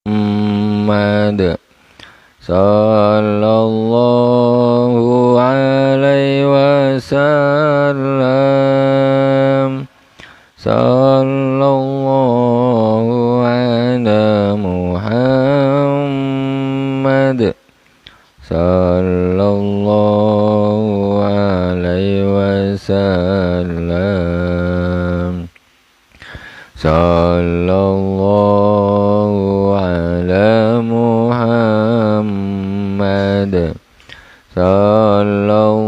Muhammad sallallahu alaihi wasallam. Sallallahu ala Muhammad sallallahu alaihi wasallam. Sallallahu ala Muhammad sallallahu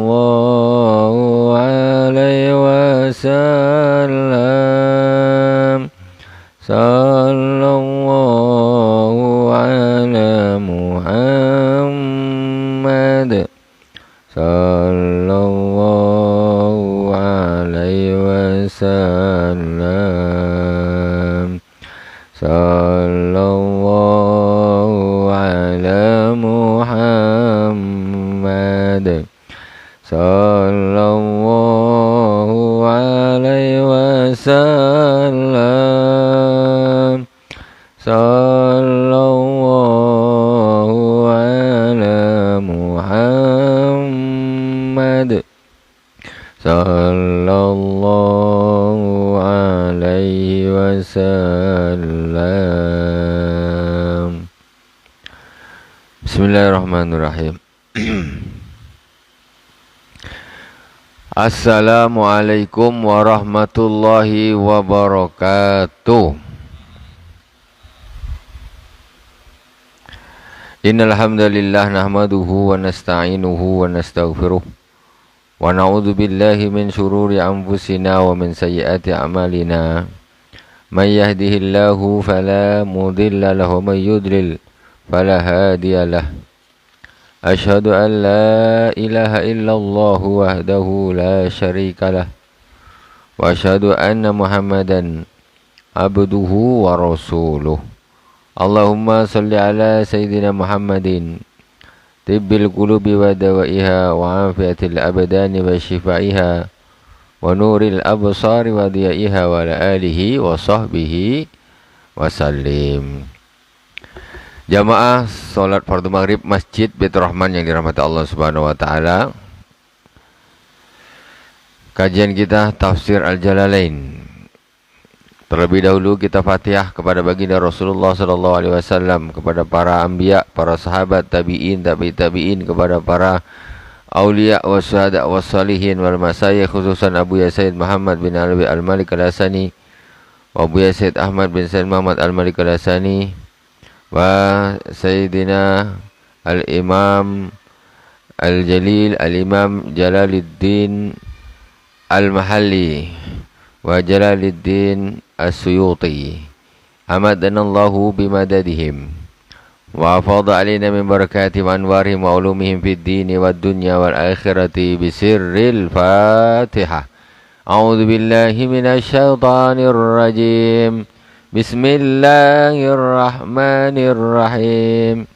alaihi wasallam. Sallallahu ala Muhammad sallallahu alaihi wasallam. Sallallahu ala Muhammad sallallahu alaihi wasallam. Sallallahu ala Muhammad sallallahu alaihi wasallam. Bismillahirrahmanirrahim. Assalamualaikum warahmatullahi wabarakatuh. Innal hamdalillah nahmaduhu wa nasta'inuhu wa nastaghfiruh wa na'udzu billahi min shururi anfusina wa min sayyiati a'malina. May yahdihillahu fala mudilla lahu wa may yudlil fala hadiya lahu. Asyhadu an la ilaha illallah wahdahu la syarika lah wa asyhadu anna Muhammadan abduhu wa rasuluh. Allahumma salli ala Sayyidina Muhammadin tibbil qulubi wa dawaiha wa afiatil abdani wa shifaiha wa nuril absari wa diyaiha wa ala alihi wa sahbihi wa sallim. Jamaah salat fardu maghrib Masjid Baitur Rahman yang dirahmati Allah Subhanahu wa taala. Kajian kita tafsir Al-Jalalain. Terlebih dahulu kita Fatihah kepada baginda Rasulullah sallallahu alaihi wasallam, kepada para anbiya, para sahabat, tabi'in, tabi'in, kepada para aulia wasyuhada wassalihin wal masyayikh, khususan Abu Yasaid Muhammad bin Alwi Al-Malik Al-Hasani wa Abu Yasaid Ahmad bin Said Muhammad Al-Malik Al-Hasani wa Sayyidina Al-Imam Al-Jalil Al-Imam Jalaluddin Al-Mahalli wa Jalaluddin As-Suyuti amaddanallahu bimadadihim wa afadha alaina min barakatihim wa anwarihim wa ulumihim fid dini wad dunya wal akhirati bisirril Fatihah. A'udzu billahi minasy syaithanir rajim. Bismillahirrahmanirrahim.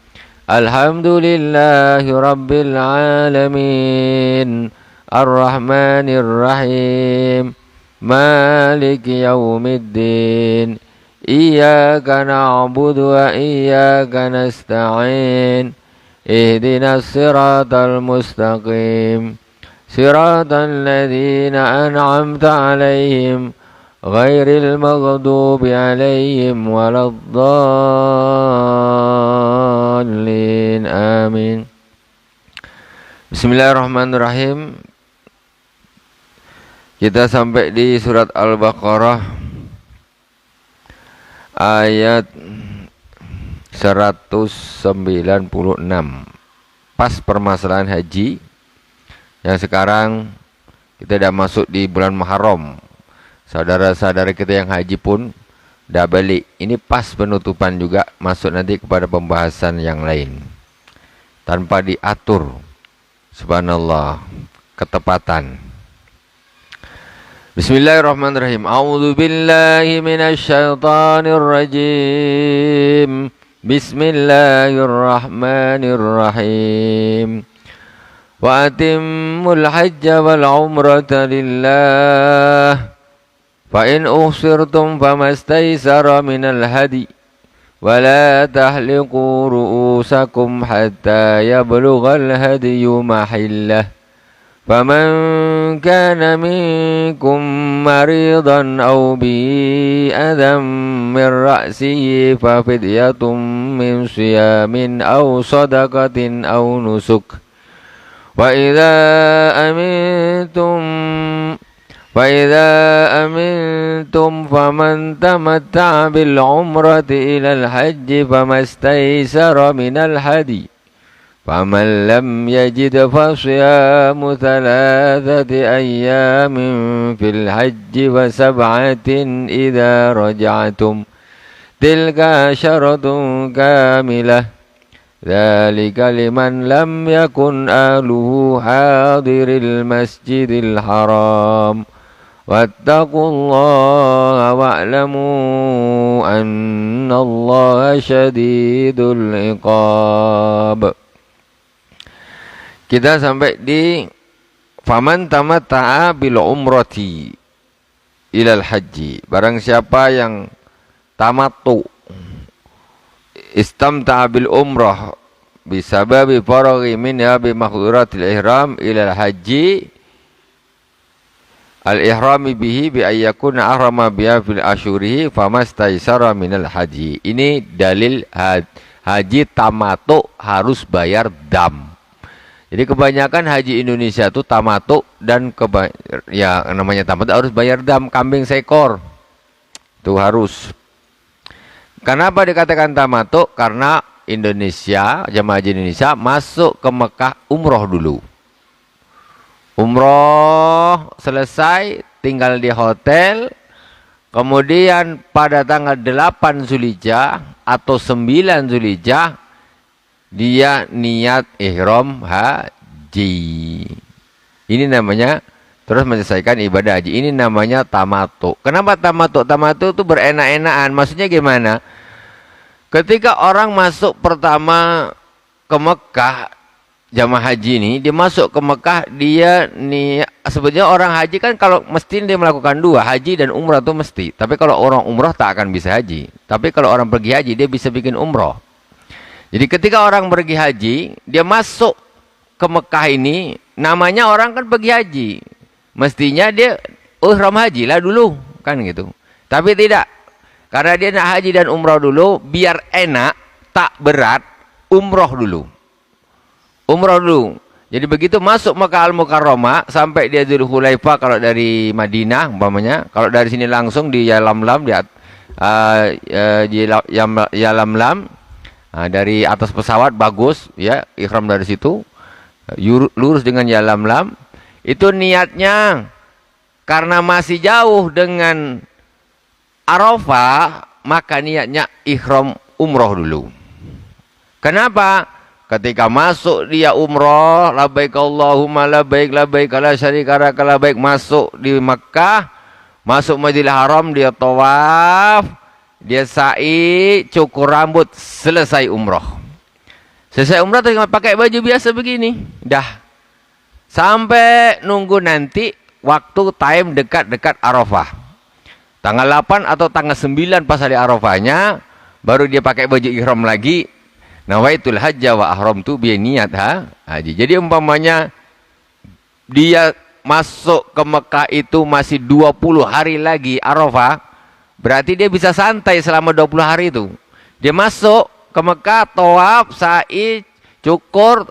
Alhamdulillahi rabbil alamin. Ar-Rahmanir Rahim. Maliki yaumiddin. Iyyaka na'budu wa iyyaka nasta'in. Ihdinas siratal mustaqim. Siratal ladzina an'amta 'alaihim ghairil maghdubi 'alaihim waladdallin. Amin. Bismillahirrahmanirrahim. Kita sampai di surat Al-Baqarah ayat 196. Pas permasalahan haji. Yang sekarang kita dah masuk di bulan Muharram. Saudara-saudara kita yang haji pun dah balik. Ini pas penutupan juga, masuk nanti kepada pembahasan yang lain. Tanpa diatur. Subhanallah, ketepatan. Bismillahirrahmanirrahim. A'udzu billahi minasy syaithanir rajim. Bismillahirrahmanirrahim. Wa atimmul hajja wal umrata lillah. Fa in uhsirtum famastaysara minal hadi. ولا تحلقوا رؤوسكم حتى يبلغ الهدي محله فمن كان منكم مريضا أو به أذى من رأسه ففدية من صيام أو صدقة أو نسك وإذا أمنتم فمن تمتع بالعمرة إلى الحج فما استيسر من الهدي فمن لم يجد فصيام 3 أيام في الحج و7 إذا رجعتم تلك 10 كاملة ذلك لمن لم يكن أهله حاضر المسجد الحرام واتقوا الله واعلموا أن الله شديد العقاب. Kita sampai di faman tamatta'a bil umrati ilal haji. Barang siapa yang tamattu istamta'a bil umrah bisababi faraghi minha bi mahdhuratil ihram ilal haji al ihrami bihi bi ayyakuna ahrama biha fil asyurihi famastaisara minal haji. Ini dalil haji tamattu harus bayar dam. Jadi kebanyakan haji Indonesia itu tamattu dan ya namanya tamattu harus bayar dam kambing seekor. Itu harus. Kenapa dikatakan tamattu? Karena Indonesia, jamaah haji Indonesia masuk ke Mekah umroh dulu. Umroh selesai, tinggal di hotel. Kemudian pada tanggal 8 Zulhijjah atau 9 Zulhijjah dia niat ihram haji. Ini namanya terus menyelesaikan ibadah haji. Ini namanya tamattu. Kenapa tamattu? Tamattu itu berenak-enakan. Maksudnya gimana? Ketika orang masuk pertama ke Mekah, jamaah haji ini, dia masuk ke Mekah, dia nih sebetulnya orang haji kan kalau mesti dia melakukan 2, haji dan umrah itu mesti. Tapi kalau orang umrah tak akan bisa haji. Tapi kalau orang pergi haji dia bisa bikin umrah. Jadi ketika orang pergi haji, dia masuk ke Mekah ini, namanya orang kan pergi haji. Mestinya dia ihram haji lah dulu, kan gitu. Tapi tidak. Karena dia nak haji dan umrah dulu, biar enak, tak berat, umrah dulu. Umrah dulu. Jadi begitu masuk Mekah Al-Mukarramah, sampai dia Dzulhulaifah kalau dari Madinah, umpamanya. Kalau dari sini langsung di Yalamlam, Yalamlam. Nah, dari atas pesawat bagus ya, ihram dari situ lurus dengan Yalamlam. Itu niatnya karena masih jauh dengan Arafah, maka niatnya ihram umroh dulu. Kenapa? Ketika masuk dia umroh, labbaik Allahumma labbaik labbaik la syarika lak labbaik, masuk di Makkah, masuk Masjidil Haram, dia tawaf, dia sa'i, cukur rambut, selesai umroh. Selesai umroh tinggal pakai baju biasa begini. Dah. Sampai nunggu nanti waktu time dekat-dekat Arafah. Tanggal 8 atau tanggal 9 pas hari Arafahnya, baru dia pakai baju ihram lagi. Nawaitul hajja wa ahramtu bi niat haji. Jadi umpamanya dia masuk ke Mekah itu masih 20 hari lagi Arafah. Berarti dia bisa santai selama 20 hari itu. Dia masuk ke Mekah, tawaf, sa'i, cukur,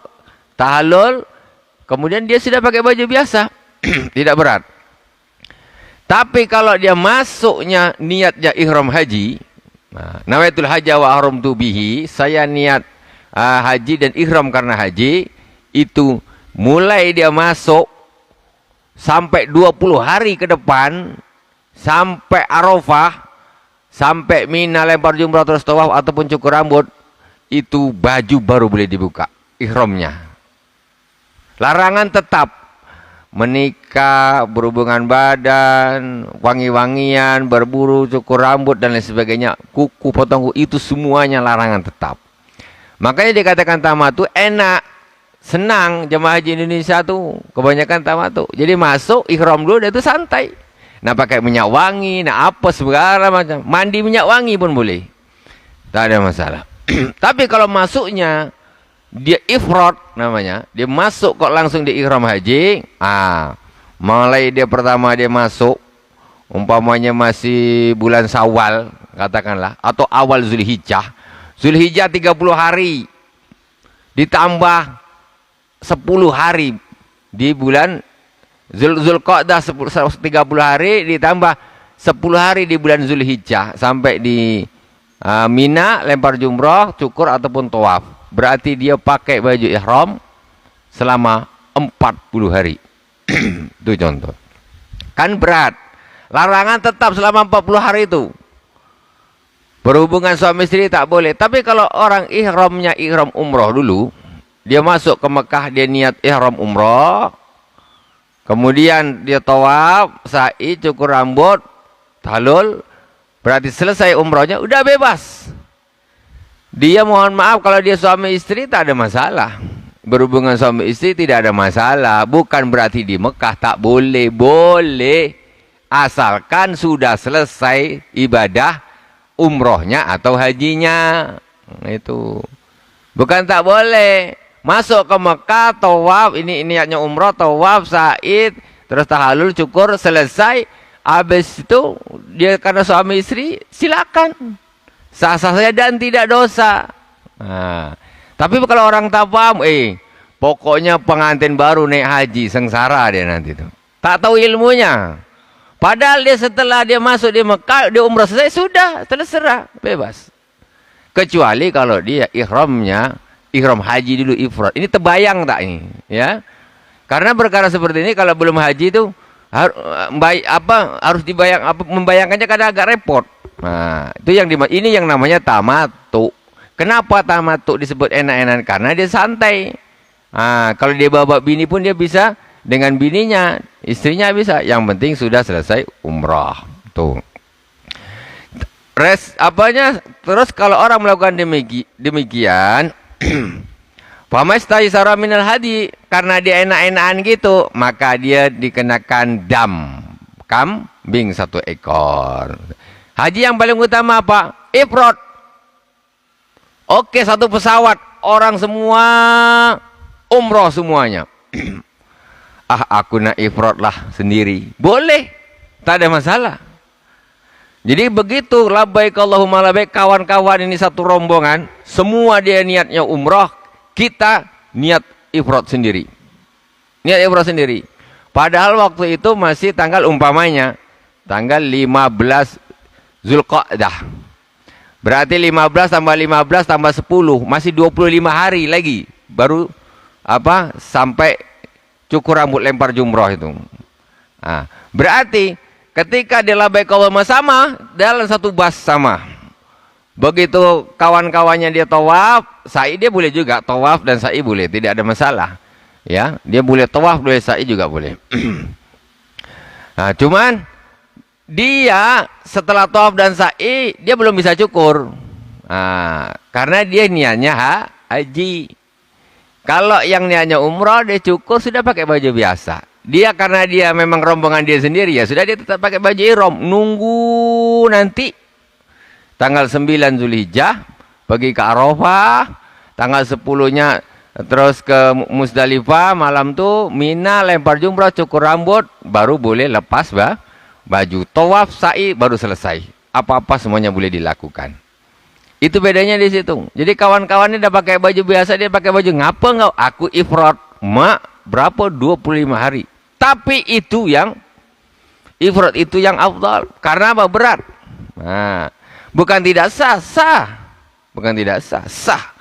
tahallul, kemudian dia sudah pakai baju biasa. Tidak berat. Tapi kalau dia masuknya niatnya ihram haji, nawaitul hajja wa ahramtu bihi, saya niat haji dan ihram karena haji, itu mulai dia masuk sampai 20 hari ke depan, sampai Arafah, sampai Mina, lempar jumrah terus tawaf ataupun cukur rambut, itu baju baru boleh dibuka ihramnya. Larangan tetap menikah, berhubungan badan, wangi-wangian, berburu, cukur rambut dan lain sebagainya, kuku, potong kuku, itu semuanya larangan tetap. Makanya dikatakan tamattu enak, senang. Jemaah haji Indonesia tuh kebanyakan tamattu. Jadi masuk ihram dulu, itu santai. Nah pakai minyak wangi, nah apa segala macam. Mandi minyak wangi pun boleh. tak ada masalah. Tapi kalau masuknya dia ifrat namanya, dia masuk kok langsung di ihram haji, mulai dia pertama dia masuk, umpamanya masih bulan Syawal katakanlah, atau awal Zulhijjah. Zulhijjah 30 hari ditambah 10 hari di bulan Zulqa'dah 30 hari ditambah 10 hari di bulan Zulhijjah sampai di Mina, lempar jumrah, cukur ataupun tawaf. Berarti dia pakai baju ihram selama 40 hari. Itu contoh. Kan berat. Larangan tetap selama 40 hari itu. Berhubungan suami istri tak boleh. Tapi kalau orang ihramnya ihram umroh dulu, dia masuk ke Mekah, dia niat ihram umroh, kemudian dia tawaf, sa'i, cukur rambut, tahlul, berarti selesai umrohnya, udah bebas. Dia mohon maaf kalau dia suami istri tak ada masalah. Berhubungan suami istri tidak ada masalah. Bukan berarti di Mekah tak boleh. Boleh. Asalkan sudah selesai ibadah umrohnya atau hajinya. Itu. Bukan tak boleh. Masuk ke Mekah, tawaf, ini niatnya umroh, tawaf, sa'i, terus tahallul, cukur, selesai. Habis itu dia karena suami istri, silakan. Sah-sah saja dan tidak dosa. Tapi kalau orang tak paham, pokoknya pengantin baru naik haji, sengsara dia nanti tuh. Tak tahu ilmunya. Padahal dia setelah dia masuk di Mekah, dia umrah selesai, sudah, terserah, bebas. Kecuali kalau dia ihram haji dulu ifrat. Ini terbayang tak ini? Ya. Karena perkara seperti ini kalau belum haji itu harus dibayang, membayangkannya kadang agak repot. Nah, itu ini yang namanya tamattu. Kenapa tamattu disebut enak-enakan? Karena dia santai. Kalau dia bawa bini pun dia bisa dengan bininya, istrinya bisa. Yang penting sudah selesai umrah. Tuh. Terus kalau orang melakukan demikian, Famastaisara minal hadi, karena dia enak-enakan gitu, maka dia dikenakan dam, kambing 1 ekor. Haji yang paling utama apa? Ifrat. Oke, 1 pesawat, orang semua umroh semuanya. Aku nak ifrat lah sendiri. Boleh, tak ada masalah. Jadi begitu, labbaik Allahumma labbaik, kawan-kawan ini satu rombongan, semua dia niatnya umroh, kita niat ifrat sendiri. Niat ifrat sendiri. Padahal waktu itu masih umpamanya tanggal 15 Zulqa'dah. Berarti 15 tambah 15 tambah 10, masih 25 hari lagi baru sampai cukur rambut, lempar jumroh itu. Berarti ketika dia labbaik Allahumma sama, dalam satu bas sama. Begitu kawan-kawannya dia tawaf, sa'i dia boleh juga, tawaf dan sa'i boleh, tidak ada masalah. Ya, dia boleh tawaf, boleh sa'i juga boleh. Cuman dia setelah tawaf dan sa'i, dia belum bisa cukur. Karena dia niatnya haji. Kalau yang niatnya umrah, dia cukur sudah pakai baju biasa. Dia karena dia memang rombongan dia sendiri, ya sudah dia tetap pakai baju ihram. Nunggu nanti tanggal 9 Zulhijjah pergi ke Arafah, tanggal 10-nya terus ke Musdalifah, malam tuh Mina, lempar jumrah, cukur rambut, baru boleh lepas baju, tawaf, sa'i, baru selesai. Apa-apa semuanya boleh dilakukan. Itu bedanya di situ. Jadi kawan-kawan ini udah pakai baju biasa, dia pakai baju ngapa enggak? Aku ifrat. Berapa? 25 hari. Tapi itu yang ifrat itu yang afdal. Karena apa? Berat. Bukan tidak sah. Bukan tidak sah.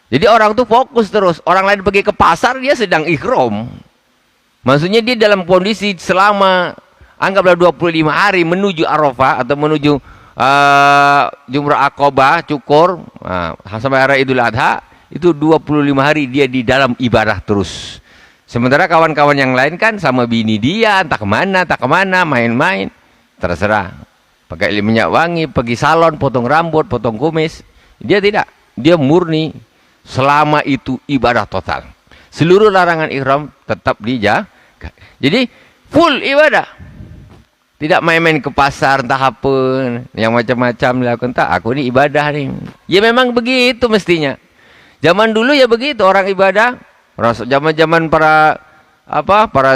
Jadi orang tuh fokus terus. Orang lain pergi ke pasar, dia sedang ihram. Maksudnya dia dalam kondisi selama anggaplah 25 hari menuju Arafah atau menuju Jumrah Aqabah, cukur, sampai hari Idul Adha, itu 25 hari dia di dalam ibadah terus. Sementara kawan-kawan yang lain kan sama bini dia, entah kemana, main-main, terserah. Pakai minyak wangi, pergi salon, potong rambut, potong kumis. Dia tidak, dia murni. Selama itu ibadah total. Seluruh larangan ihram tetap dijaga. Jadi full ibadah. Tidak main-main ke pasar entah apa yang macam-macam dilakukan. Tak, aku ni ibadah ni. Ya memang begitu mestinya. Zaman dulu ya begitu orang ibadah. Zaman-zaman para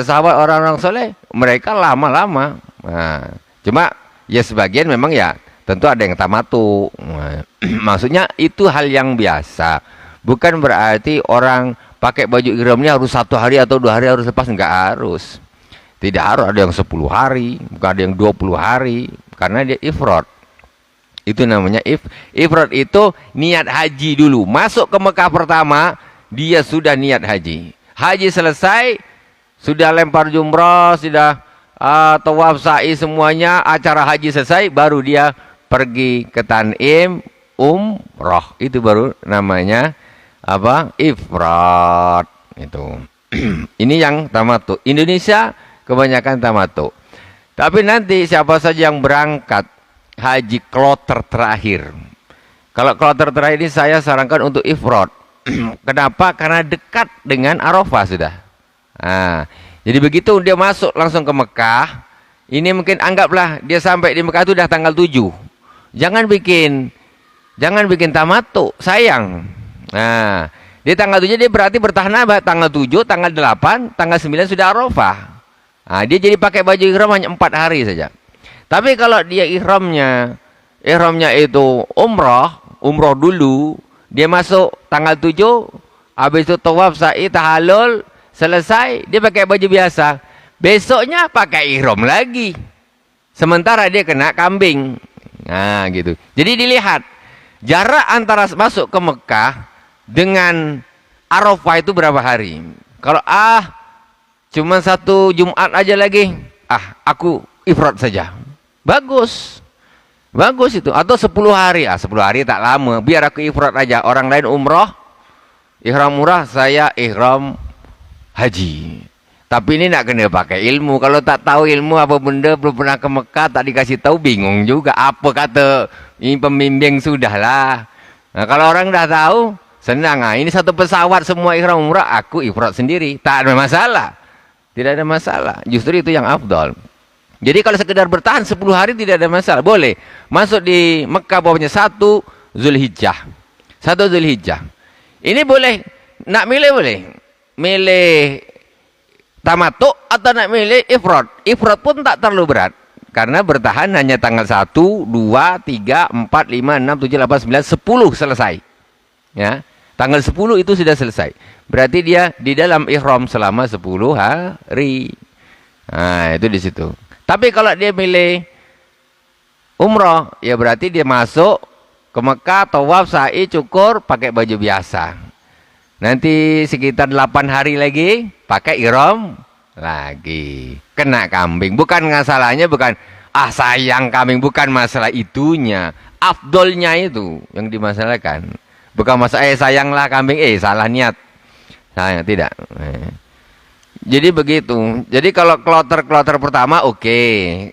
sahabat orang-orang soleh, mereka lama-lama. Nah, cuma ya sebagian memang ya tentu ada yang tamatu. Nah, maksudnya itu hal yang biasa. Bukan berarti orang pakai baju ihramnya harus 1 hari atau 2 hari harus lepas, enggak harus. Tidak harus ada yang 10 hari, bukan ada yang 20 hari, karena dia ifrad. Itu namanya ifrad itu niat haji dulu. Masuk ke Mekah pertama, dia sudah niat haji. Haji selesai, sudah lempar jumrah, sudah tawaf sa'i semuanya, acara haji selesai, baru dia pergi ke Tan'im, umrah. Itu baru namanya apa? Ifrad. Itu. Ini yang tamattu. Indonesia kebanyakan tamattu. Tapi nanti siapa saja yang berangkat haji kloter terakhir. Kalau kloter terakhir ini saya sarankan untuk ifrad. Kenapa? Karena dekat dengan Arafah sudah. Nah, jadi begitu dia masuk langsung ke Mekah, ini mungkin anggaplah dia sampai di Mekah itu sudah tanggal 7. Jangan bikin tamattu, sayang. Nah, di tanggal 7 dia berarti bertahan apa? Tanggal 7, tanggal 8, tanggal 9 sudah Arafah. Nah, dia jadi pakai baju ihram hanya 4 hari saja. Tapi kalau dia ihramnya itu umrah dulu, dia masuk tanggal 7, habis itu tawaf sa'i tahallul, selesai, dia pakai baju biasa. Besoknya pakai ihram lagi. Sementara dia kena kambing. Nah, gitu. Jadi dilihat jarak antara masuk ke Mekah dengan Arafah itu berapa hari. Kalau cuma 1 Jumat aja lagi, aku ifrad saja. Bagus itu. Atau 10 hari, 10 hari tak lama, biar aku ifrad aja. Orang lain umrah, ihram umrah, saya ihram haji. Tapi ini nak kena pakai ilmu. Kalau tak tahu ilmu apa benda, belum pernah ke Mekah, tak dikasih tahu, bingung juga. Apa kata ini pembimbing, sudahlah. Nah, kalau orang dah tahu, senang. Ini satu pesawat semua ihram umrah, aku ifrad sendiri, tak ada masalah. Tidak ada masalah. Justru itu yang afdal. Jadi kalau sekedar bertahan 10 hari tidak ada masalah. Boleh. Masuk di Mekah bawahnya 1 Zulhijjah. 1 Zulhijjah. Ini boleh. Nak milih boleh. Milih tamattu atau nak milih ifrad. Ifrad pun tak terlalu berat. Karena bertahan hanya tanggal 1, 2, 3, 4, 5, 6, 7, 8, 9, 10 selesai. Ya. Tanggal 10 itu sudah selesai. Berarti dia di dalam ihram selama 10 hari. Nah, itu di situ. Tapi kalau dia milih umrah, ya berarti dia masuk ke Mekah, tawaf, sa'i, cukur, pakai baju biasa. Nanti sekitar 8 hari lagi, pakai ihram lagi. Kena kambing. Bukan masalahnya, bukan, sayang kambing. Bukan masalah itunya. Afdolnya itu yang dimasalahkan. Bukan masalah, sayanglah kambing, salah niat. Sayang, tidak. Jadi begitu. Jadi kalau kloter pertama, oke.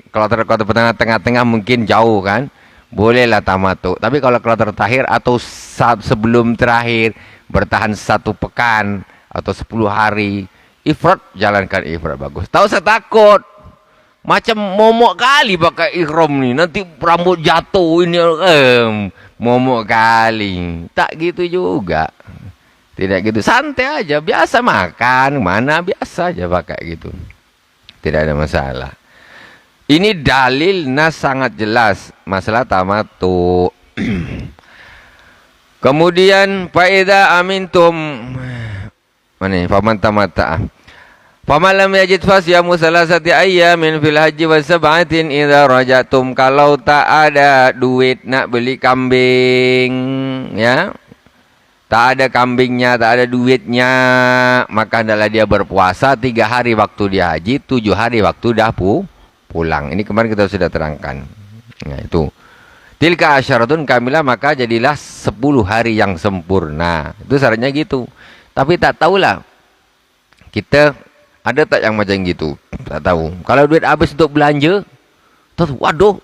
Kloter pertama tengah-tengah mungkin jauh kan. Bolehlah tamattu. Tapi kalau kloter terakhir atau sebelum terakhir, bertahan 1 pekan atau 10 hari, ifrad, jalankan ifrad, bagus. Tahu saya takut. Macam momok kali pakai ihram nih. Nanti rambut jatuh ini. Momok kali. Tak gitu juga. Tidak gitu. Santai aja. Biasa makan. Mana biasa aja pakai gitu. Tidak ada masalah. Ini dalil nas sangat jelas. Masalah tamattu. Kemudian faida amintum. Mana ini? Faman tamatta'ah. Faman lam yajid fasyamu salasati ayyamin fil haji wa sab'atin idza rajatum. Kalau tak ada duit nak beli kambing, ya, tak ada kambingnya, tak ada duitnya, maka hendaklah dia berpuasa 3 hari waktu dia haji, 7 hari waktu dah pulang. Ini kemarin kita sudah terangkan. Nah, itu. Tilka asyaratun kamilah, maka jadilah 10 hari yang sempurna. Itu syaratnya gitu. Tapi tak tahulah. Kita ada tak yang macam gitu? Tak tahu. Kalau duit habis untuk belanja, terus waduh,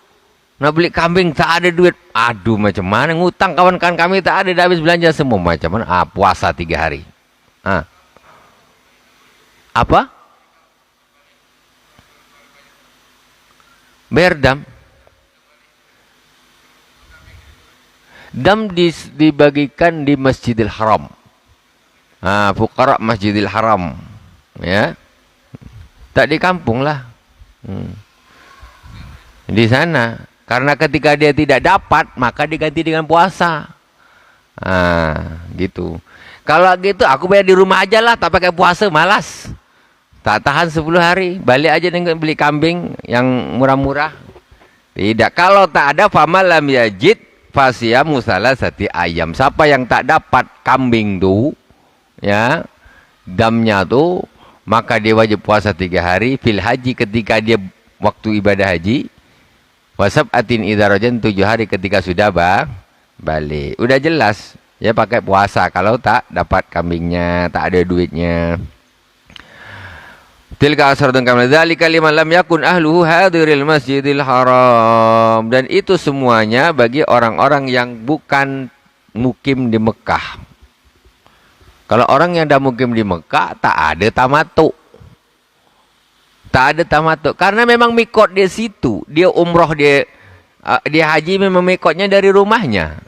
nak beli kambing tak ada duit. Aduh, macam mana ngutang kawan-kawan kami tak ada, dah habis belanja semua. Macam mana? Puasa 3 hari. Apa? Bayar dam. Dam dibagikan di Masjidil Haram. Fuqara Masjidil Haram. Ya. Tak di kampung lah. Di sana. Karena ketika dia tidak dapat, maka diganti dengan puasa. Gitu. Kalau gitu, aku bayar di rumah aja lah, tak pakai puasa, malas. Tak tahan 10 hari. Balik aja dengan beli kambing yang murah-murah. Tidak. Kalau tak ada, famalam yajid fasyamu salasati ayam. Siapa yang tak dapat kambing tu, ya, damnya tu, maka dia wajib puasa 3 hari. Fil haji, ketika dia waktu ibadah haji. Wasab'atin idza rajan, 7 hari ketika sudah balik. Udah jelas, ya pakai puasa kalau tak dapat kambingnya, tak ada duitnya. Tilka asratun kamil dzalika liman lam yakun ahluhu hadiril Masjidil Haram. Dan itu semuanya bagi orang-orang yang bukan mukim di Mekah. Kalau orang yang dah mukim di Mekah, tak ada tamattu. Tak ada tamattu. Karena memang mikot dia situ. Dia umroh, dia haji memang mikotnya dari rumahnya.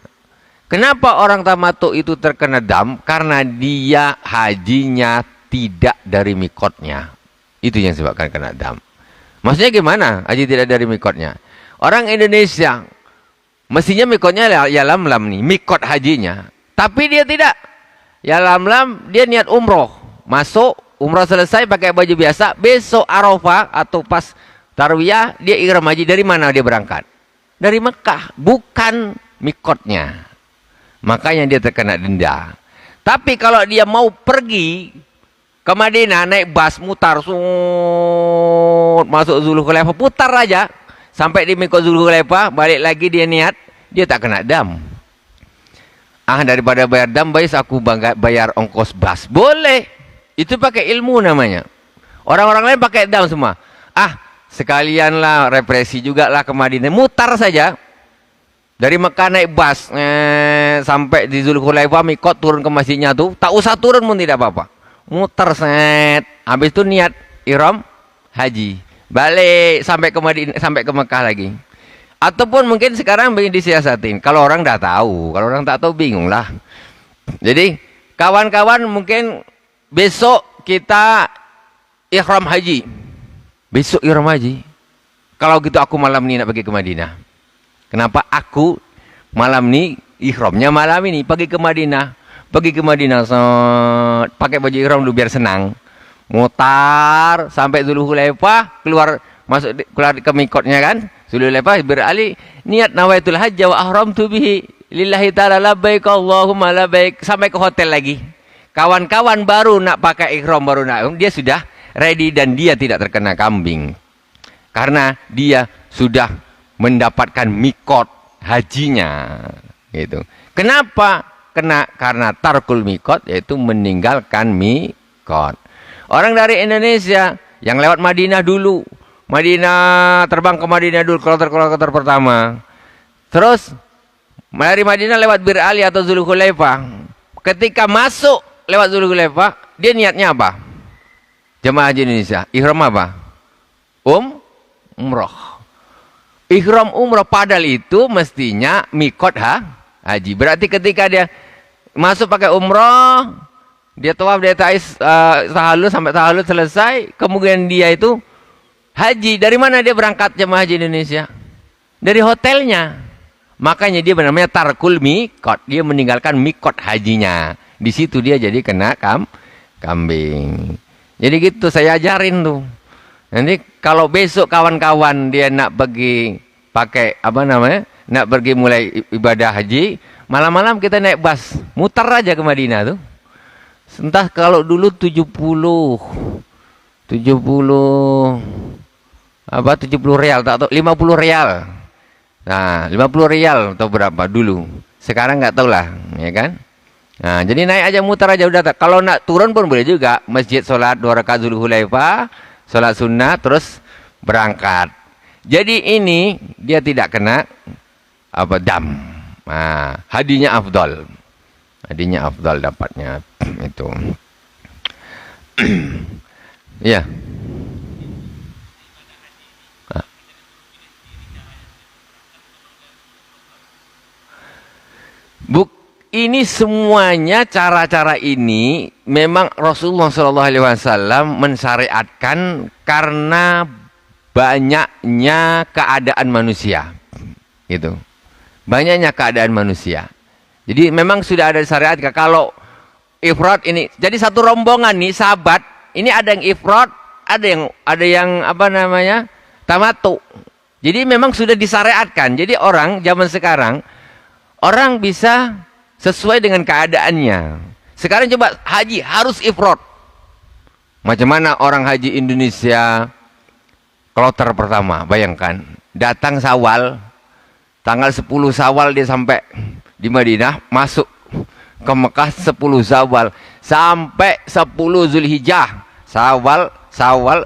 Kenapa orang tamattu itu terkena dam? Karena dia hajinya tidak dari mikotnya. Itu yang sebabkan kena dam. Maksudnya gimana? Haji tidak dari mikotnya. Orang Indonesia mestinya mikotnya ya lam-lam nih, mikot hajinya. Tapi dia tidak. Ya lam-lam, dia niat umroh. Masuk, umroh selesai pakai baju biasa. Besok Arafah atau pas Tarwiyah, dia ihram haji. Dari mana dia berangkat? Dari Mekah. Bukan mikotnya. Makanya dia terkena denda. Tapi kalau dia mau pergi ke Madinah, naik bas, mutar, masuk Zulhulaifah, putar aja sampai di mikot Zulhulaifah, balik lagi dia niat, dia tak kena dam. Daripada bayar dam, baik aku bayar ongkos bas. Boleh. Itu pakai ilmu namanya. Orang-orang lain pakai dam semua. Sekalianlah represi juga lah ke Madinah, mutar saja. Dari Mekah naik bas sampai di Zulhulaifah, mikot turun ke masjidnya tuh, tak usah turun pun tidak apa-apa. Muter set, habis itu niat ihram haji, balik sampai ke Madinah, sampai ke Mekah lagi. Ataupun mungkin sekarang begini disiasatin, kalau orang dah tahu, kalau orang tak tahu bingung lah. Jadi kawan-kawan mungkin besok kita ihram haji, besok ihram haji. Kalau gitu aku malam ini nak pergi ke Madinah. Kenapa aku malam ini ihramnya malam ini pergi ke Madinah? Pergi ke Madinah, pakai baju ihram dulu biar senang. Mutar sampai Zulhulaifah, keluar ke mikotnya kan. Zulhulaifah beralih niat nawaitul hajj wa ahramtu bihi lillahi ta'ala labbaik Allahumma labbaik, sampai ke hotel lagi. Kawan-kawan baru nak pakai ihram, baru nak, dia sudah ready dan dia tidak terkena kambing. Karena dia sudah mendapatkan mikot hajinya. Gitu. Kenapa? Karena tarkul mikot, yaitu meninggalkan mikot. Orang dari Indonesia yang lewat Madinah dulu, terbang ke Madinah dulu, kloter pertama. Terus dari Madinah lewat Bir Ali atau Zulhulaifah. Ketika masuk lewat Zulhulaifah, dia niatnya apa? Jemaah haji Indonesia, ihram apa? Umroh. Ihram umroh, padahal itu mestinya mikot haji. Berarti ketika dia masuk pakai umroh, dia tawaf, dia tahallul, sampai tahallul selesai, kemudian dia itu haji. Dari mana dia berangkat jemaah haji Indonesia? Dari hotelnya. Makanya dia namanya tarkul mikot. Dia meninggalkan mikot hajinya. Di situ dia jadi kena kambing. Jadi gitu saya ajarin tuh. Nanti kalau besok kawan-kawan dia nak pergi pakai nak pergi mulai ibadah haji, malam-malam kita naik bas, mutar aja ke Madinah tuh. Entah kalau dulu 70 rial, tak tahu, 50 rial. Nah, 50 rial atau berapa dulu. Sekarang nggak tahu lah, ya kan? Nah, jadi naik aja, mutar aja udah. Kalau nak turun pun boleh juga. Masjid, sholat 2 rakaat Zulhulaifah, sholat sunnah, terus berangkat. Jadi ini dia tidak kena dam. Nah, hadinya afdal. Hadinya afdal dapatnya itu. Ya. ini semuanya cara-cara ini memang Rasulullah SAW mensyariatkan karena banyaknya keadaan manusia. Gitu. Banyaknya keadaan manusia. Jadi memang sudah ada syariat kalau ifrat ini. Jadi satu rombongan nih sahabat, ini ada yang ifrat, ada yang apa namanya? Tamattu. Jadi memang sudah disyariatkan. Jadi orang zaman sekarang orang bisa sesuai dengan keadaannya. Sekarang coba haji harus ifrat. Macam mana orang haji Indonesia kloter pertama, bayangkan. Datang Syawal, tanggal 10 Syawal dia sampai di Madinah, masuk ke Mekah 10 Syawal sampai 10 Zulhijjah. Syawal,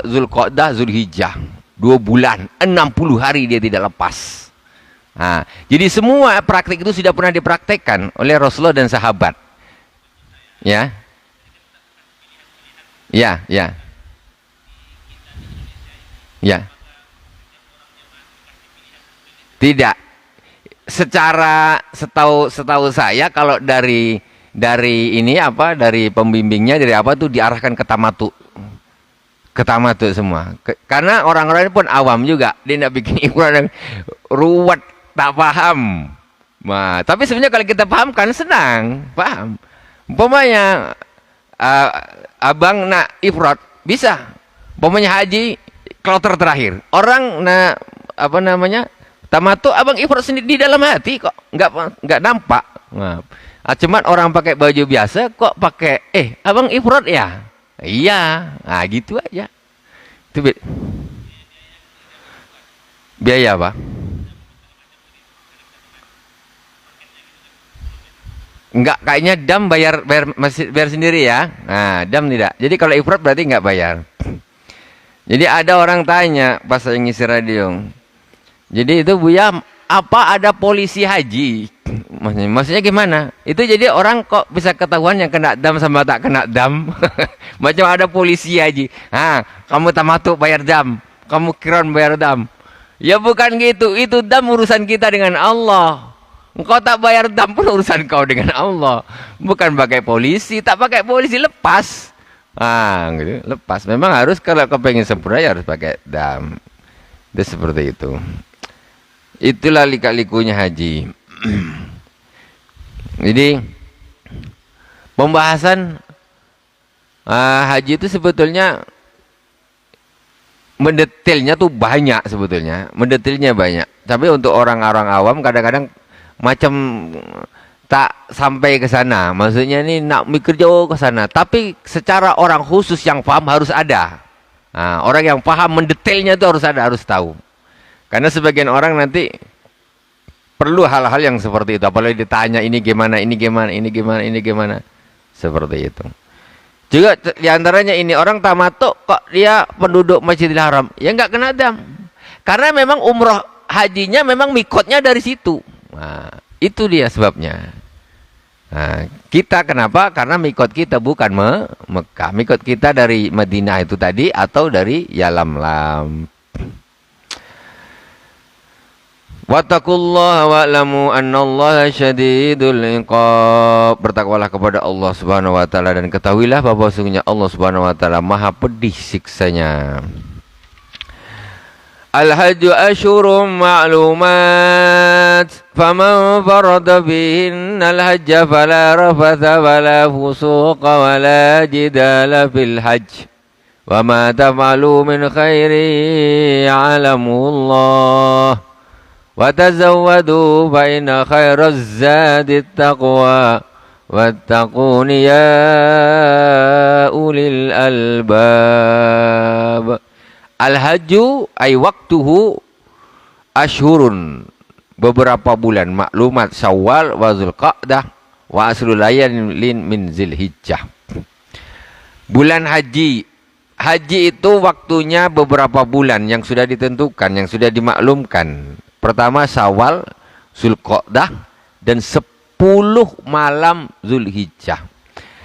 Zulqa'dah, Zulhijjah. 2 bulan, 60 hari dia tidak lepas. Nah, jadi semua praktik itu sudah pernah dipraktekkan oleh Rasulullah dan sahabat. Ya. Ya, ya. Ya. Tidak. Secara setahu saya kalau dari ini apa, dari pembimbingnya, dari apa tuh diarahkan ke tamattu. Ke tamattu semua. Karena orang-orang ini pun awam juga. Dia tidak bikin ifrat ruwet, tak paham. Nah, tapi sebenarnya kalau kita paham kan senang, paham. Umpamanya abang nak ifrat bisa. Umpamanya haji kloter terakhir. Orang nak apa namanya? Tamattu abang ifrat sendiri di dalam hati kok, enggak nampak. Nah, cuman orang pakai baju biasa kok pakai abang ifrat ya? Iya, nah gitu aja. Itu biaya apa? Enggak, kayaknya dam bayar sendiri ya. Nah, dam tidak. Jadi kalau ifrat berarti enggak bayar. Jadi ada orang tanya pas saya ngisi radio. Jadi itu Buya, apa ada polisi haji? Maksudnya gimana? Itu jadi orang kok bisa ketahuan yang kena dam sama tak kena dam. Macam ada polisi haji. Kamu tamattu bayar dam, kamu kiron bayar dam. Ya bukan gitu. Itu dam urusan kita dengan Allah. Engkau tak bayar dam pun urusan kau dengan Allah. Bukan pakai polisi, tak pakai polisi lepas. Gitu, lepas. Memang harus kalau kau pengen sempurna ya harus pakai dam. Itu seperti itu. Itulah lika-likunya haji. Jadi pembahasan haji itu sebetulnya mendetailnya tuh banyak sebetulnya. Mendetailnya banyak. Tapi untuk orang-orang awam kadang-kadang macam tak sampai ke sana. Maksudnya ini nak mikir jauh ke sana. Tapi secara orang khusus yang paham harus ada. Orang yang paham mendetailnya itu harus ada, harus tahu. Karena sebagian orang nanti perlu hal-hal yang seperti itu. Apalagi ditanya ini gimana, ini gimana, ini gimana, ini gimana. Seperti itu. Juga diantaranya ini orang tamattu kok dia penduduk Masjidil Haram. Ya nggak kena dam. Karena memang umroh hajinya memang mikotnya dari situ. Nah, itu dia sebabnya. Nah, kita kenapa? Karena mikot kita bukan Mekah. Mikot kita dari Madinah itu tadi atau dari Yalamlam. Wattaqullaha wa'lamu annallaha syadidul iqab. Bertakwalah kepada Allah Subhanahu wa taala dan ketahuilah bahwa sesungguhnya Allah Subhanahu wa taala Maha pedih siksanya. Al-hajju asyhurum ma'lumat faman farada fihinna al-hajja fala rafatha wala fusuqa wala jidala fil hajj wa ma taf'alu min khairi ya'lamullah. وَتَزَوَّدُوا فَإِنَّ خَيْرَ الزَّادِ التَّقْوَى وَاتَّقُونِ يَا أُولِي الْأَلْبَابِ. Al-hajju ay waktuhu ashurun, beberapa bulan, maklumat Syawal wa Zulqa'dah wa asrul layalin min Zilhijjah. Bulan haji. Haji itu waktunya beberapa bulan yang sudah ditentukan, yang sudah dimaklumkan. Pertama Syawal, Zulqa'dah, dan 10 malam Zulhijjah.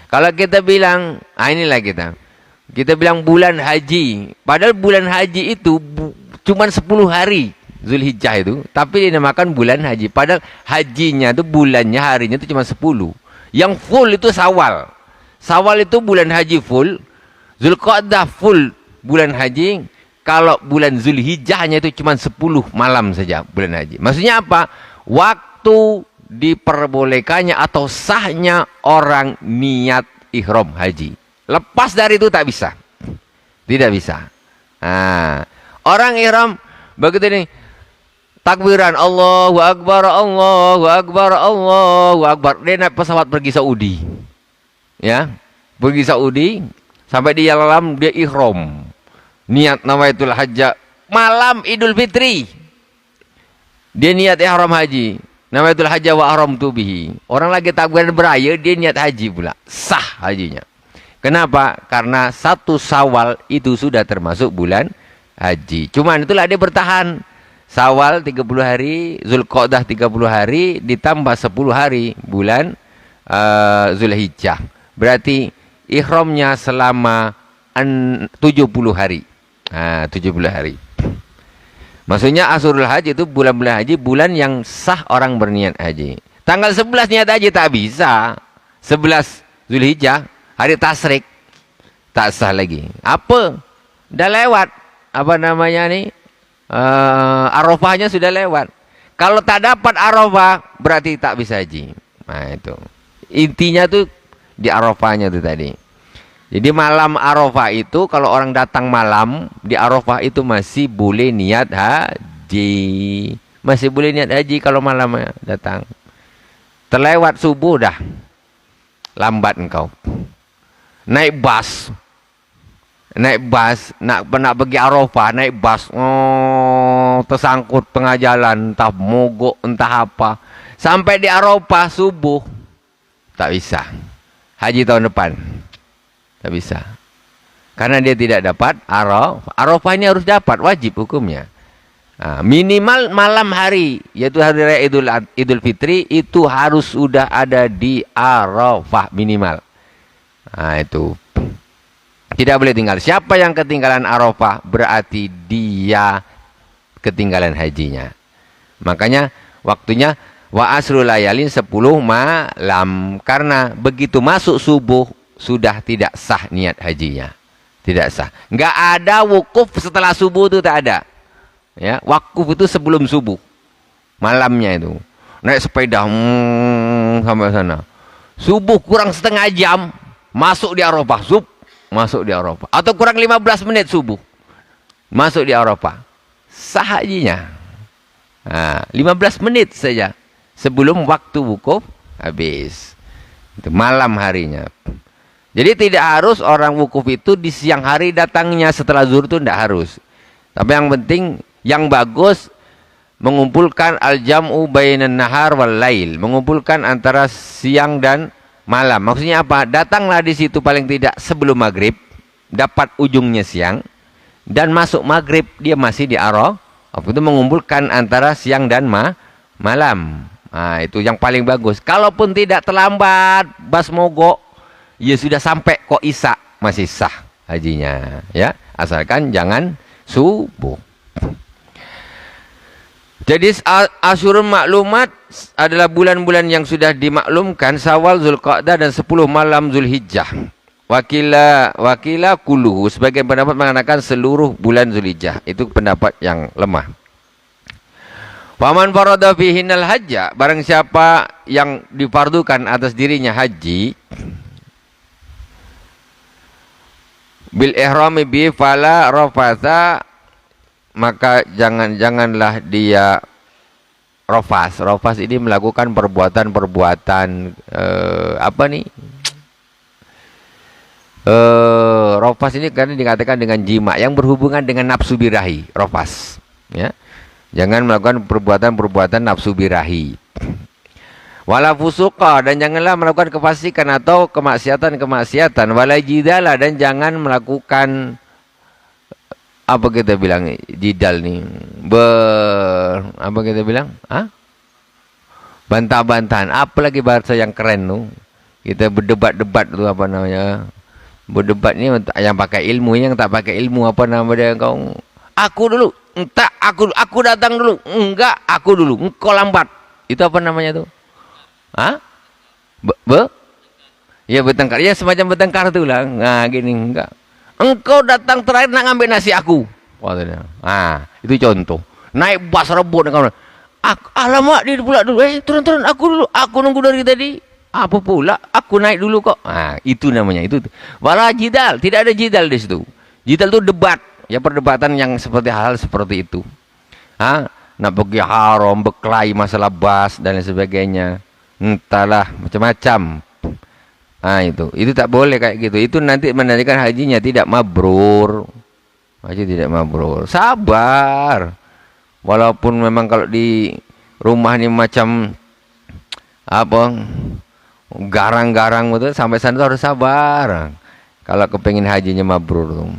Kalau kita bilang, inilah kita bilang bulan haji. Padahal bulan haji itu cuma 10 hari. Zulhijjah itu, tapi dinamakan bulan haji. Padahal hajinya itu bulannya, harinya itu cuma 10. Yang full itu Syawal. Syawal itu bulan haji full. Zulqa'dah full bulan haji. Kalau bulan Zulhijjahnya itu cuma 10 malam saja bulan haji. Maksudnya apa? Waktu diperbolehkannya atau sahnya orang niat ihram haji. Lepas dari itu tak bisa. Tidak bisa. Nah, orang ihram begitu nih. Takbiran Allahu Akbar, Allahu Akbar, Allahu Akbar. Dia naik pesawat pergi Saudi. Ya, pergi Saudi. Sampai di dalam dia ihram. Niat nawaitul hajjah. Malam Idul Fitri. Dia niat ihram haji. Nawaitul hajjah wa ahramtu bihi. Orang lagi takbiran beraya, dia niat haji pula. Sah hajinya. Kenapa? Karena 1 Syawal itu sudah termasuk bulan haji. Cuman itulah dia bertahan. Syawal 30 hari, Zulqa'dah 30 hari, ditambah 10 hari bulan Zulhijjah. Berarti ihramnya selama 70 hari. 70 hari. Maksudnya Ashurul Haji itu bulan-bulan haji, bulan yang sah orang berniat haji. Tanggal 11 niat haji tak bisa. 11 Zulhijjah, hari Tasyrik. Tak sah lagi. Apa? Dah lewat. Apa namanya nih? Arafahnya sudah lewat. Kalau tak dapat Arafah, berarti tak bisa haji. Nah itu. Intinya tuh di Arafahnya tuh tadi. Jadi malam Arafah itu kalau orang datang malam di Arafah itu masih boleh niat haji. Masih boleh niat haji kalau malam datang. Terlewat subuh dah. Lambat engkau. Naik bus. Nak pergi Arafah, naik bus. Tersangkut tengah jalan, entah mogok, entah apa. Sampai di Arafah subuh. Tak bisa. Haji tahun depan. Tak bisa. Karena dia tidak dapat Arafah. Arafah ini harus dapat, wajib hukumnya. Minimal malam hari, yaitu hari raya Idul Fitri, itu harus sudah ada di Arafah minimal. Nah itu. Tidak boleh tinggal. Siapa yang ketinggalan Arafah, berarti dia ketinggalan hajinya. Makanya waktunya wa asrul layalin 10 malam. Karena begitu masuk subuh, sudah tidak sah niat hajinya. Tidak sah. Nggak ada wukuf setelah subuh itu, tak ada. Ya, wakuf itu sebelum subuh. Malamnya itu. Naik sepeda sampai sana. Subuh kurang setengah jam, masuk di Arafah. Masuk di Arafah. Atau kurang 15 menit subuh. Masuk di Arafah. Sah hajinya. 15 menit saja. Sebelum waktu wukuf habis. Itu malam harinya. Jadi tidak harus orang wukuf itu di siang hari datangnya setelah zuhur itu tidak harus. Tapi yang penting, yang bagus mengumpulkan al-jam'u bainan nahar wal lail. Mengumpulkan antara siang dan malam. Maksudnya apa? Datanglah di situ paling tidak sebelum maghrib, dapat ujungnya siang, dan masuk maghrib dia masih di Arafah. Itu mengumpulkan antara siang dan malam. Nah, itu yang paling bagus. Kalaupun tidak terlambat, bas mogok, ya sudah sampai kok Isya, masih sah hajinya. Ya, asalkan jangan subuh. Jadi Asyurul Maklumat adalah bulan-bulan yang sudah dimaklumkan, Syawal, Zulqa'dah dan 10 malam Zulhijjah. Wakila kuluhu, sebagian pendapat mengatakan seluruh bulan Zulhijjah. Itu pendapat yang lemah. Faman farada fihinnal hajja, barang siapa yang difardukan atas dirinya haji, bil ihrami bi fala rafatha, maka janganlah dia rofas. Rofas ini melakukan perbuatan-perbuatan apa nih? Rofas ini karena dikatakan dengan jima yang berhubungan dengan nafsu birahi. Rofas, ya. Jangan melakukan perbuatan-perbuatan nafsu birahi. Wala fusuqa, dan janganlah melakukan kefasikan atau kemaksiatan-kemaksiatan. Wala jidala, dan jangan melakukan apa kita bilang jidal nih, apa kita bilang, bantah-bantahan. Apalagi bahasa yang keren tuh, kita berdebat-debat tuh, apa namanya, berdebat ini yang pakai ilmu, yang tak pakai ilmu, apa namanya, kau aku dulu Entah, aku datang dulu. Enggak, aku dulu. Engkau lambat. Itu apa namanya tuh? Hah? Ya bertengkar. Ya semacam bertengkar tuh lah. Nah gini, enggak. Engkau datang terakhir nak ngambil nasi aku. Nah, itu contoh. Naik bas rebut. Alamak, dia pula dulu. Turun, aku dulu. Aku nunggu dari tadi. Apa pula? Aku naik dulu kok. Nah, itu namanya. Itu. Wala jidal. Tidak ada jidal di situ. Jidal itu debat. Ya perdebatan yang seperti hal seperti itu. Nak pergi haram, berkelahi masalah bas dan lain sebagainya. Entahlah, macam-macam. Itu tak boleh kayak gitu. Itu nanti menandakan hajinya tidak mabrur. Haji tidak mabrur. Sabar. Walaupun memang kalau di rumah ini macam apa garang-garang itu sampai sana harus sabar. Kalau kepengin hajinya mabrur.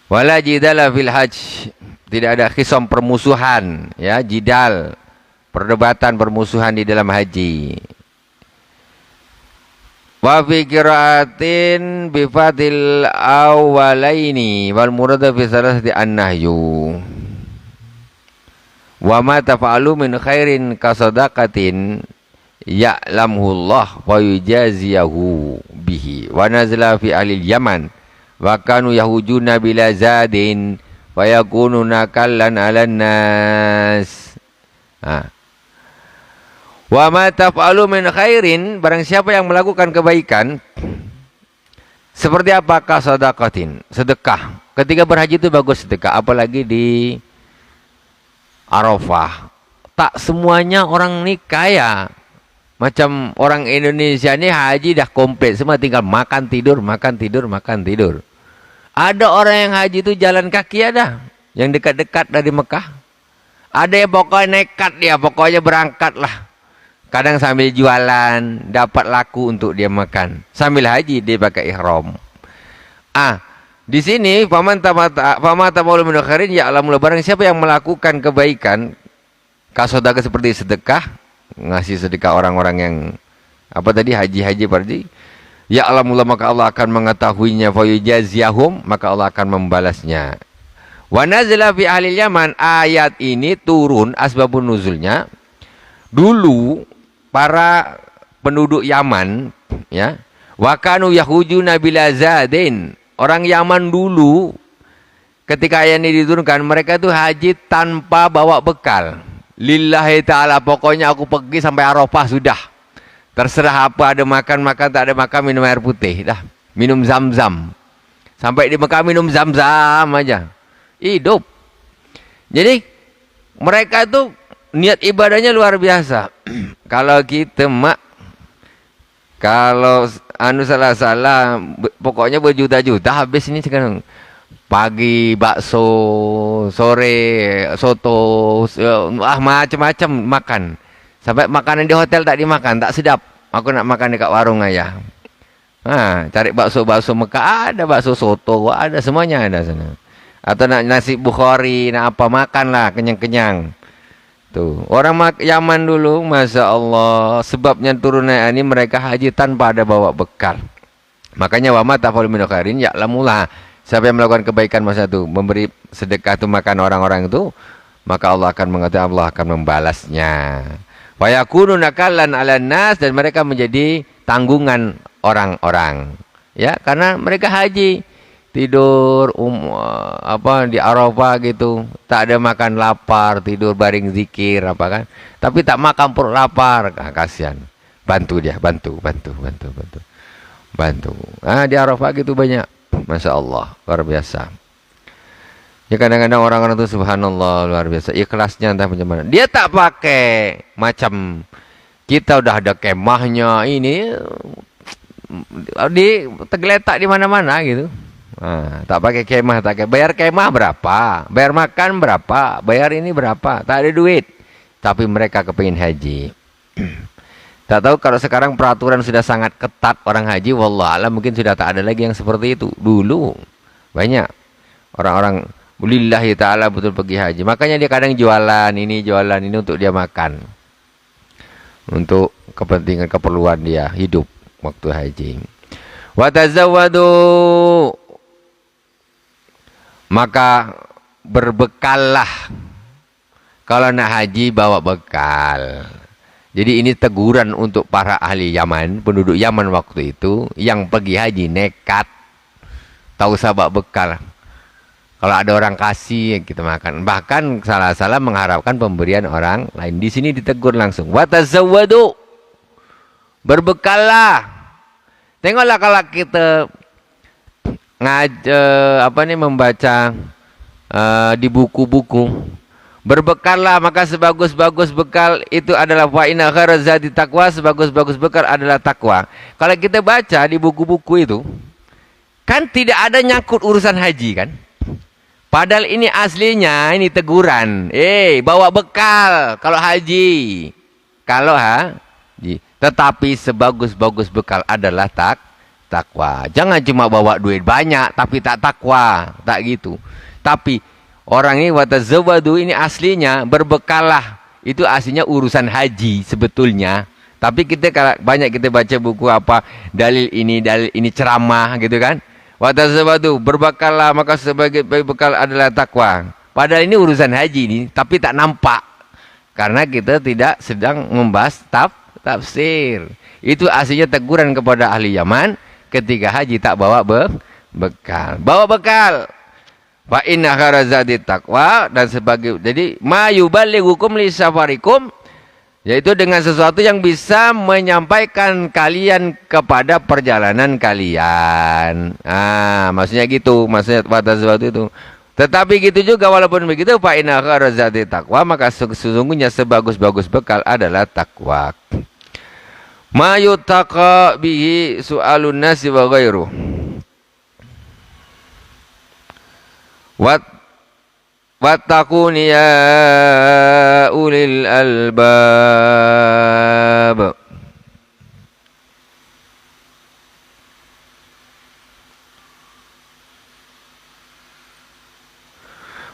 Wala jidala fil hajj. Tidak ada khisam permusuhan, ya, jidal, perdebatan permusuhan di dalam haji. Wa fi qiraatin bi fatil awwalaini wal murada fi salasati an-nahyu. Wa ma tafa'alu min khairin kasadaqatin ya'lamuhu Allah wa yujaziyahu bihi. Wa nazala fi ahli Yaman wa kanu yahujuna bila zadin wa yakununa kallan 'alan nas. Wa ma taf'alu min khairin, barang siapa yang melakukan kebaikan seperti apakah sedekatin, sedekah. Ketika berhaji itu bagus sedekah, apalagi di Arafah. Tak semuanya orang ini kaya. Macam orang Indonesia ini haji dah komplit, semua tinggal makan tidur, makan tidur, makan tidur. Ada orang yang haji itu jalan kaki ada, yang dekat-dekat dari Mekah. Ada yang pokoknya nekat dia, pokoknya berangkatlah. Kadang sambil jualan, dapat laku untuk dia makan. Sambil haji dia pakai ihram. Di sini faman tafa'alu min khairin ya'lamu, barang siapa yang melakukan kebaikan, kasodaka seperti sedekah, ngasih sedekah orang-orang yang apa tadi haji parji, ya'lamu, maka Allah akan mengetahuinya, fa yujaziyahum, maka Allah akan membalasnya. Wa nazala fi ahli Yaman, ayat ini turun asbabun nuzulnya. Dulu para penduduk Yaman, ya, wa kanu yahujuna bila zadin. Orang Yaman dulu ketika ayat ini diturunkan, mereka itu haji tanpa bawa bekal. Lillahi ta'ala, pokoknya aku pergi sampai Arafah sudah. Terserah apa, ada makan, tak ada makan, minum air putih dah. Minum zam-zam. Sampai di Mekah minum zam-zam aja. Hidup. Jadi mereka itu niat ibadahnya luar biasa. Kalau kita kalau salah pokoknya berjuta-juta habis ini sekarang. Pagi bakso, sore soto, macam-macam makan. Sampai makanan di hotel tak dimakan, tak sedap. Aku nak makan dekat warung ayah. Cari bakso Mekah ada, bakso soto ada, semuanya ada sana. Atau nak nasi Bukhari, nak apa, makanlah kenyang-kenyang. Tuh, orang Yaman dulu, Masya Allah, sebabnya turunnya ini mereka haji tanpa ada bawa bekal. Makanya wa ma tafa'alu min khairin ya'lamulah. Siapa yang melakukan kebaikan masa itu, memberi sedekah itu makan orang-orang itu, maka Allah akan mengatakan, Allah akan membalasnya. Wa yakunu nakalan 'alan nas, dan mereka menjadi tanggungan orang-orang. Ya, karena mereka haji tidur di Arafah gitu, tak ada makan, lapar, tidur baring zikir apa kan, tapi tak makan perut lapar, kasihan. Bantu dia, bantu. Di Arafah gitu banyak, Masya Allah, luar biasa. Ya kadang-kadang orang-orang itu subhanallah luar biasa, ikhlasnya entah macam mana. Dia tak pakai macam kita udah ada kemahnya ini, tergeletak di mana-mana gitu. Tak pakai kemah, bayar kemah berapa, bayar makan berapa, bayar ini berapa, tak ada duit. Tapi mereka kepingin haji. Tak tahu kalau sekarang peraturan sudah sangat ketat orang haji, wallahualam mungkin sudah tak ada lagi yang seperti itu. Dulu banyak orang-orang lillahi ta'ala betul pergi haji. Makanya dia kadang jualan ini untuk dia makan, untuk kepentingan keperluan dia hidup waktu haji. Wa tazawwadu, maka berbekallah. Kalau nak haji bawa bekal. Jadi ini teguran untuk para ahli Yaman, penduduk Yaman waktu itu yang pergi haji nekat. Tak usah bawa bekal. Kalau ada orang kasih kita makan. Bahkan salah-salah mengharapkan pemberian orang lain. Di sini ditegur langsung. Watazawwadu. Berbekallah. Tengoklah kalau kita membaca di buku-buku. Berbekallah, maka sebagus-bagus bekal itu adalah wa inna khairaz zadi taqwa, sebagus-bagus bekal adalah takwa. Kalau kita baca di buku-buku itu, kan tidak ada nyangkut urusan haji kan? Padahal ini aslinya ini teguran. Bawa bekal kalau haji. Kalau haji, tetapi sebagus-bagus bekal adalah takwa. Jangan cuma bawa duit banyak tapi tak takwa, tak gitu. Tapi orang ini watazawwadu ini aslinya berbekallah. Itu aslinya urusan haji sebetulnya. Tapi kita banyak kita baca buku apa dalil ini ceramah gitu kan. Watazawwadu berbekallah maka sebagai bekal adalah takwa. Padahal ini urusan haji ini tapi tak nampak. Karena kita tidak sedang membahas tafsir. Itu aslinya teguran kepada ahli Yaman ketika haji tak bawa bekal. Bawa bekal. Fa inna kharazadi taqwa dan sebagai jadi ma yuballighukum li safarikum, yaitu dengan sesuatu yang bisa menyampaikan kalian kepada perjalanan kalian. Maksudnya gitu, maksudnya pada sesuatu itu. Tetapi gitu juga walaupun begitu fa inna kharazadi taqwa, maka sesungguhnya sebagus-bagus bekal adalah takwa. Ma yutaqa bihi su'alun nasi wa ghairuh. Wattaqun ya ulil albab.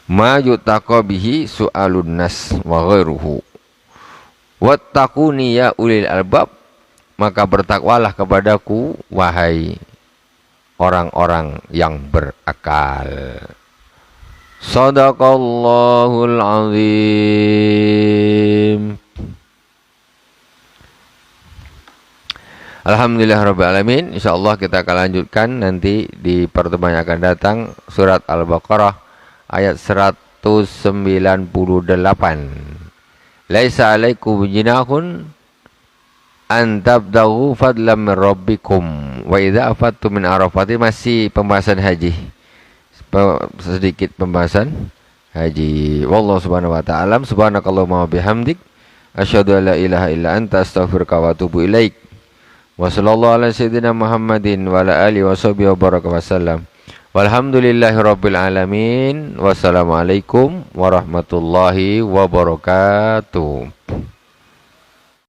Ma yutaqa bihi su'alun nas wa ghairuhu. Wattaqun ya ulil albab. Maka bertakwalah kepadaku wahai orang-orang yang berakal. Sadaqallahul azim. Alhamdulillah rabbil alamin. Insyaallah kita akan lanjutkan nanti di pertemuan yang akan datang surat Al-Baqarah ayat 198. Laisa alaikum jinahun an tabdaghu fadlan min rabbikum wa idza afattum min arafatin. Masih pembahasan haji. Sedikit pembahasan haji. Wallahu subhanahu wa ta'ala. Subhanakallahumma bihamdik asyhadu an la ilaha illa anta astaghfiruka wa atubu ilaik. Wa sallallahu ala sayyidina Muhammadin wa ala alihi wa sahbihi wa baraka wasallam. Walhamdulillahi rabbil alamin. Wassalamualaikum warahmatullahi wabarakatuh.